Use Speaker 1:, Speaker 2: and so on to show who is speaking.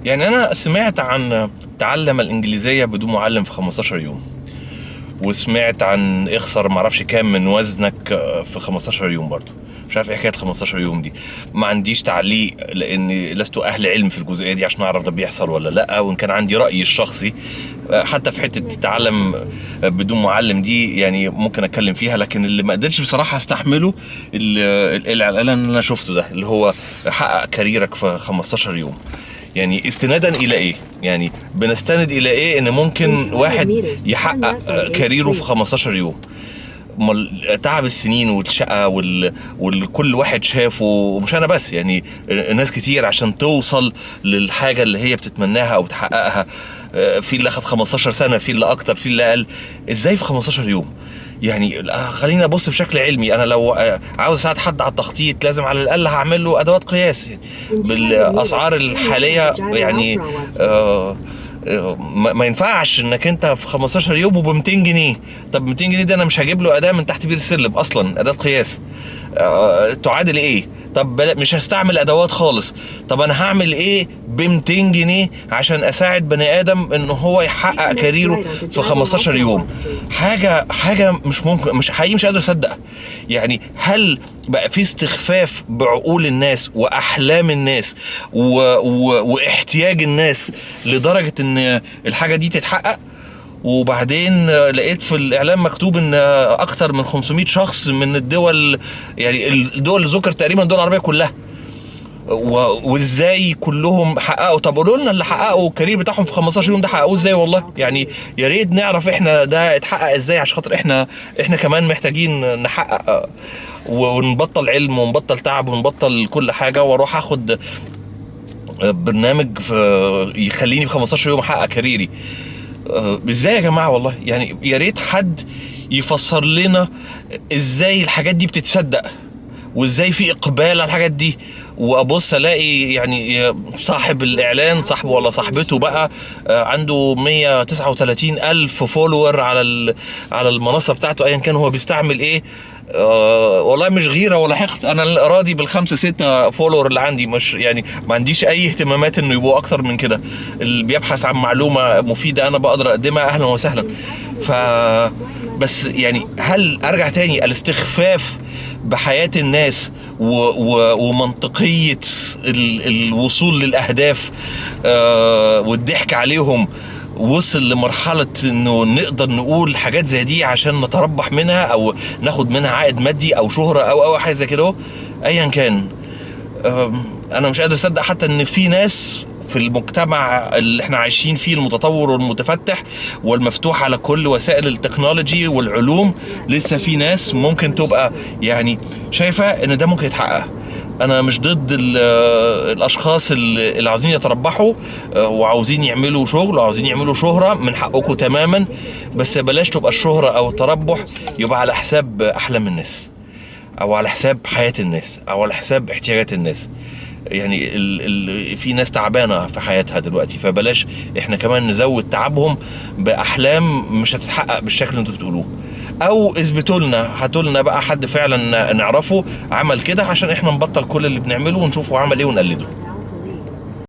Speaker 1: يعني انا سمعت عن تعلم الانجليزيه بدون معلم في 15 يوم، وسمعت عن اخسر معرفش كام من وزنك في 15 يوم برضو. مش عارف ايه حكايه 15 يوم دي. ما عنديش تعليق لاني لست اهل علم في الجزئيه دي عشان اعرف ده بيحصل ولا لا، وان كان عندي رايي الشخصي حتى في حته تتعلم بدون معلم دي يعني ممكن اتكلم فيها. لكن اللي ما قدرتش بصراحه استحمله الاعلان اللي انا شفته ده، اللي هو حقق كاريرك في 15 يوم. يعني استنادا الى ايه؟ يعني بنستند الى ايه ان ممكن واحد يحقق كاريره في 15 يوم؟ تعب السنين والشقة والكل واحد شافه، ومش انا بس، يعني ناس كتير عشان توصل للحاجة اللي هي بتتمناها او تحققها. في اللي اخد 15 سنة، في اللي اكتر، في اللي اقل. ازاي في 15 يوم؟ يعني خلينا ابص بشكل علمي. انا لو عاوز اساعد حد على التخطيط لازم على الاقل هعمل له ادوات قياس بالاسعار الحالية. يعني ما ينفعش انك انت في 15 يوم وب 200 جنيه. طب 200 جنيه ده انا مش هجيب له اداه من تحت بير السلم اصلا، اداه قياس تعادل ايه؟ طب مش هستعمل ادوات خالص. طب انا هعمل ايه ب 200 جنيه عشان اساعد بني ادم ان هو يحقق كاريره في 15 يوم؟ حاجه مش ممكن، مش حقيقي، مش قادر اصدق. يعني هل بقى في استخفاف بعقول الناس واحلام الناس واحتياج الناس لدرجه ان الحاجه دي تتحقق؟ وبعدين لقيت في الاعلام مكتوب ان اكتر من 500 شخص من الدول، يعني الدول اللي ذكر تقريبا الدول العربيه كلها، وازاي كلهم حققوا؟ طب قولوا لنا اللي حققوا الكارير بتاعهم في 15 يوم ده حققوه ازاي؟ والله يعني يا ريت نعرف احنا ده اتحقق ازاي، عشان خاطر احنا كمان محتاجين نحقق ونبطل علم ونبطل تعب ونبطل كل حاجه، واروح اخد برنامج يخليني في 15 يوم احقق كاريري. ازاي يا جماعه؟ والله يعني يا ريت حد يفسر لنا ازاي الحاجات دي بتتصدق، وازاي في اقبال على الحاجات دي. وابص الاقي يعني صاحب الاعلان، صاحبه ولا صاحبته بقى، عنده 139 الف فولور على المنصه بتاعته، ايا كان هو بيستعمل ايه. والله مش غيره ولا حقد، انا راضي بالخمسة 6 فولور اللي عندي. مش يعني ما عنديش اي اهتمامات انه يبقوا اكتر من كده. اللي بيبحث عن معلومه مفيده انا بقدر اقدمها، اهلا وسهلا. بس يعني هل ارجع تاني الاستخفاف بحياه الناس ومنطقيه الوصول للاهداف والضحك عليهم وصل لمرحلة انه نقدر نقول حاجات زي دي عشان نتربح منها او ناخد منها عائد مادي او شهرة او حاجة زي كده؟ ايا كان، انا مش قادر اصدق حتى ان في ناس في المجتمع اللي احنا عايشين فيه المتطور والمتفتح والمفتوح على كل وسائل التكنولوجي والعلوم، لسه في ناس ممكن تبقى يعني شايفة ان ده ممكن يتحقق. انا مش ضد الاشخاص اللي عاوزين يتربحوا وعاوزين يعملوا شغل وعاوزين يعملوا شهرة، من حقكم تماما. بس بلاش تبقى الشهرة او التربح يبقى على حساب احلام الناس، او على حساب حياة الناس، او على حساب احتياجات الناس. يعني في ناس تعبانة في حياتها دلوقتي، فبلاش احنا كمان نزود تعبهم بأحلام مش هتتحقق بالشكل اللي انتوا بتقولوه. او اثبتوا لنا، هاتوا لنا بقى حد فعلا نعرفه عمل كده عشان احنا نبطل كل اللي بنعمله ونشوفه عمل ايه ونقلده.